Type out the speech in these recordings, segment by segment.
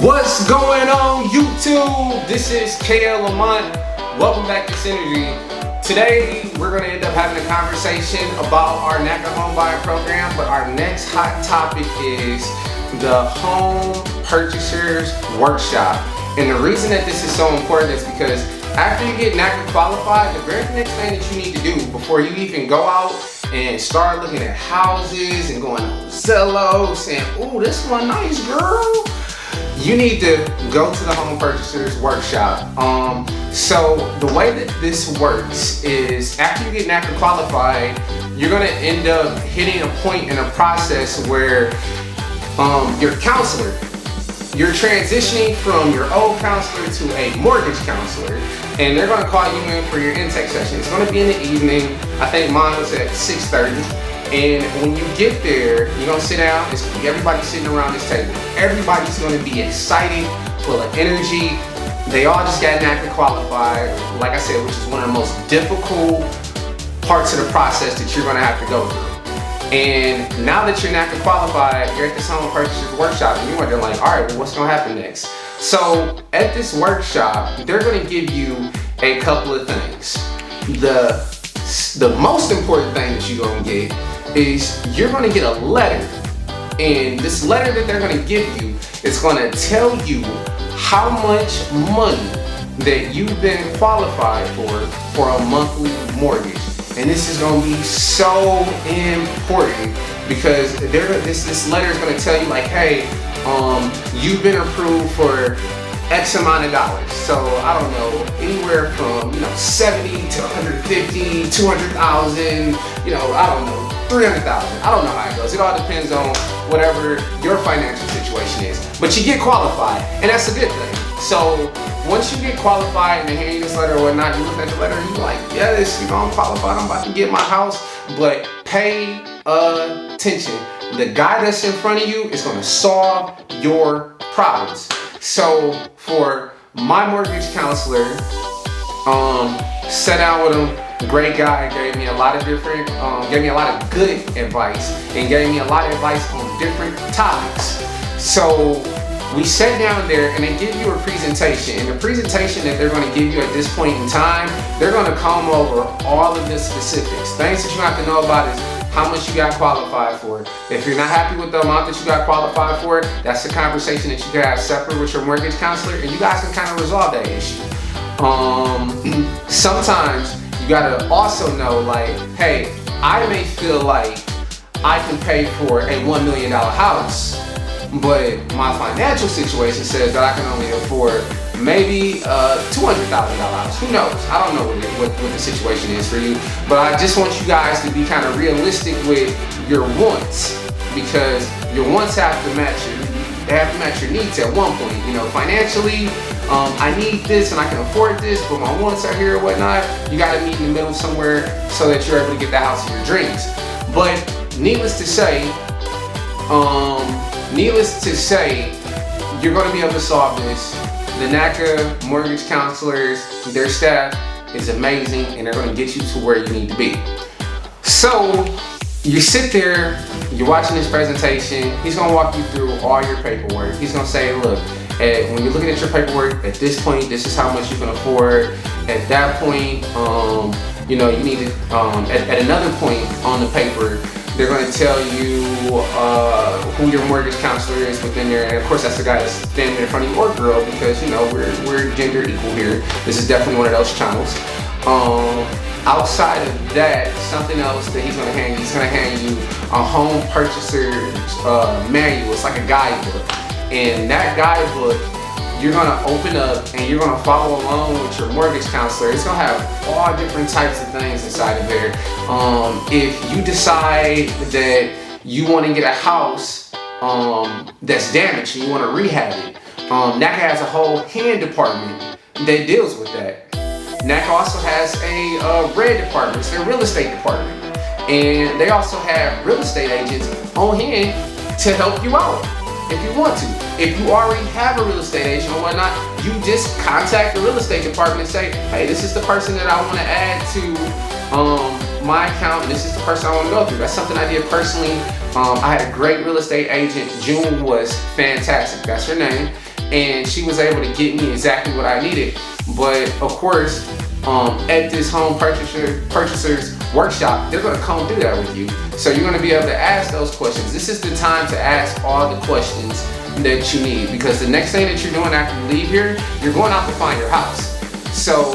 What's going on YouTube? This is KL Lamont. Welcome back to Synergy. Today we're going to end up having a conversation about our Naca home buying program, but our next hot topic is the home purchasers workshop. And the reason that this is so important is because after you get Naca qualified, the very next thing that you need to do before you even go out and start looking at houses and going on Zillow saying, "Ooh, this one nice, girl," you need to go to the home purchasers workshop. So the way that this works is after you get NACA qualified, you're gonna end up hitting a point in a process where your counselor, you're transitioning from your old counselor to a mortgage counselor, and they're gonna call you in for your intake session. It's gonna be in the evening. I think mine was at 6:30. And when you get there, you're gonna sit down, it's gonna be everybody sitting around this table. Everybody's gonna be excited, full of energy. They all just got NACA qualified, like I said, which is one of the most difficult parts of the process that you're gonna have to go through. And now that you're NACA qualified, you're at this home purchasers workshop, and you're wondering like, all right, well, what's gonna happen next? So at this workshop, they're gonna give you a couple of things. The most important thing that you're gonna get is you're gonna get a letter, and this letter that they're gonna give you is gonna tell you how much money that you've been qualified for a monthly mortgage. And this is gonna be so important because this letter is gonna tell you like, hey, you've been approved for X amount of dollars. So I don't know, anywhere from 70 to 150, 200,000, I don't know, 300,000. I don't know how it goes. It all depends on whatever your financial situation is. But you get qualified, and that's a good thing. So once you get qualified and they hand you this letter or whatnot, you look at the letter and you're like, yes, I'm qualified. I'm about to get my house. But pay attention. The guy that's in front of you is going to solve your problems. So for my mortgage counselor, sat down with him. Great guy, gave me a lot of good advice and gave me a lot of advice on different topics. So we sat down there and they give you a presentation, and the presentation that they're going to give you at this point in time, they're going to come over all of the specifics. Things that you have to know about is how much you got qualified for. If you're not happy with the amount that you got qualified for, that's a conversation that you can have separate with your mortgage counselor, and you guys can kind of resolve that issue. Sometimes you gotta also know like, hey, I may feel like I can pay for a $1 million house, but my financial situation says that I can only afford maybe $200,000 house. Who knows? I don't know what the situation is for you, but I just want you guys to be kind of realistic with your wants, because your wants have to match your needs at one point. Financially, I need this and I can afford this, but my wants are here or whatnot. You got to meet in the middle somewhere so that you're able to get the house of your dreams. But needless to say, you're going to be able to solve this. The NACA mortgage counselors, their staff is amazing, and they're going to get you to where you need to be. So you sit there, you're watching this presentation. He's going to walk you through all your paperwork. He's going to say, look, when you're looking at your paperwork, at this point, this is how much you can afford. At that point, you need to, at another point on the paper, they're going to tell you who your mortgage counselor is within there. And of course, that's the guy that's standing in front of you, or girl, because we're gender equal here. This is definitely one of those channels. Outside of that, something else that he's going to hand you a home purchaser's manual. It's like a guidebook. And that guidebook, you're going to open up and you're going to follow along with your mortgage counselor. It's going to have all different types of things inside of there. If you decide that you want to get a house that's damaged and you want to rehab it, NACA has a whole hand department that deals with that. NACA also has a red department. It's their real estate department. And they also have real estate agents on hand to help you out if you want to. If you already have a real estate agent or whatnot, you just contact the real estate department and say, hey, this is the person that I want to add to my account, and this is the person I want to go through. That's something I did personally. I had a great real estate agent. June was fantastic. That's her name. and she was able to get me exactly what I needed. But of course, at this home purchasers workshop, they're going to come through that with you. So you're going to be able to ask those questions. This is the time to ask all the questions that you need, because the next thing that you're doing after you leave here, you're going out to find your house. So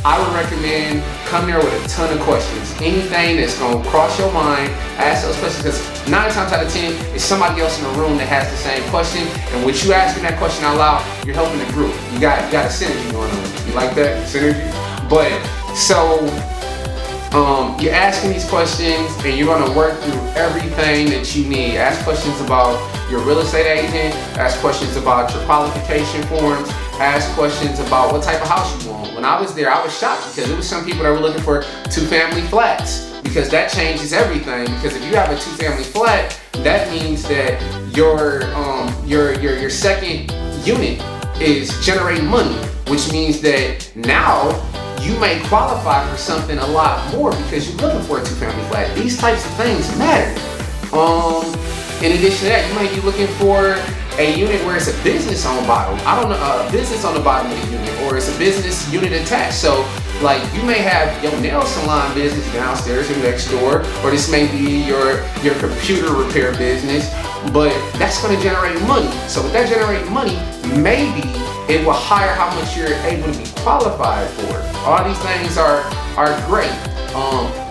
I would recommend come there with a ton of questions. Anything that's going to cross your mind, ask those questions, because 9 times out of 10, it's somebody else in the room that has the same question, and with you asking that question out loud, you're helping the group. You got a synergy going on. You like that? Synergy? But, so, you're asking these questions, and you're going to work through everything that you need. Ask questions about your real estate agent, ask questions about your qualification forms, ask questions about what type of house you want. When I was there, I was shocked because there was some people that were looking for 2-family flats, because that changes everything. Because if you have a 2-family flat, that means that your second unit is generating money, which means that now you may qualify for something a lot more because you're looking for a 2-family flat. These types of things matter. In addition to that, you might be looking for a unit where it's a business on bottom. I don't know, a business on the bottom of the unit, or it's a business unit attached. So, like, you may have your nail salon business downstairs or next door, or this may be your computer repair business, but that's going to generate money. So with that generating money, maybe it will hire how much you're able to be qualified for. All these things are great,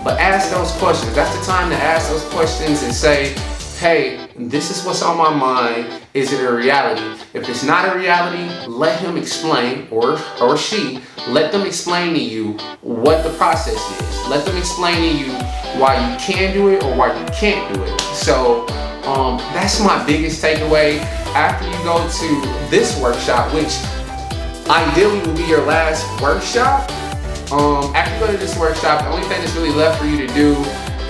but ask those questions. That's the time to ask those questions and say, hey, this is what's on my mind. Is it a reality? If it's not a reality, let him explain, or she, let them explain to you what the process is. Let them explain to you why you can do it or why you can't do it. So that's my biggest takeaway. After you go to this workshop, which ideally will be your last workshop, after you go to this workshop, the only thing that's really left for you to do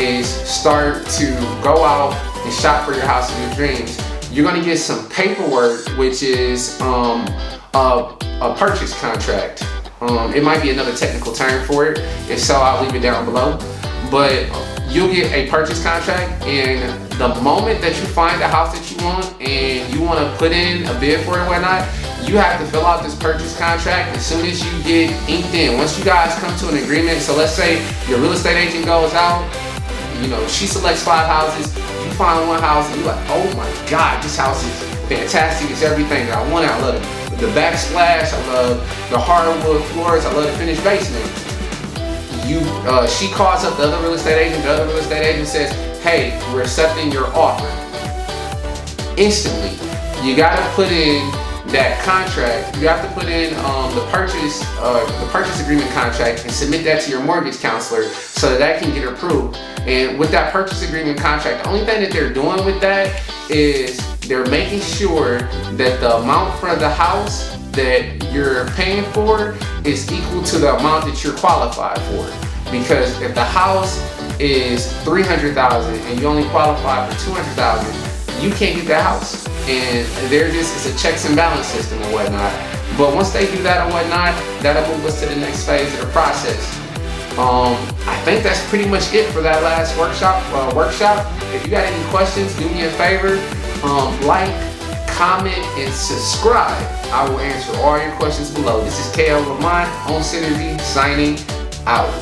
is start to go out and shop for your house of your dreams. You're gonna get some paperwork, which is a purchase contract. It might be another technical term for it. If so, I'll leave it down below. But you'll get a purchase contract, and the moment that you find the house that you want and you want to put in a bid for it or whatnot, you have to fill out this purchase contract as soon as you get inked in. Once you guys come to an agreement, so let's say your real estate agent goes out, you know, she selects 5 houses, you find one house and you're like, oh my God, this house is fantastic, it's everything that I want. I love the backsplash, I love the hardwood floors, I love the finished basement. She calls up the other real estate agent, says, hey, we're accepting your offer. Instantly, you gotta put in that contract, you have to put in the purchase agreement contract and submit that to your mortgage counselor so that can get approved. And with that purchase agreement contract, the only thing that they're doing with that is they're making sure that the amount for the house that you're paying for is equal to the amount that you're qualified for. Because if the house is $300,000 and you only qualify for $200,000, you can't get that house. And it's a checks and balance system or whatnot. But once they do that or whatnot, that'll move us to the next phase of the process. I think that's pretty much it for that last workshop. If you got any questions, do me a favor, like, comment, and subscribe. I will answer all your questions below. This is KL Lamont on Synergy, signing out.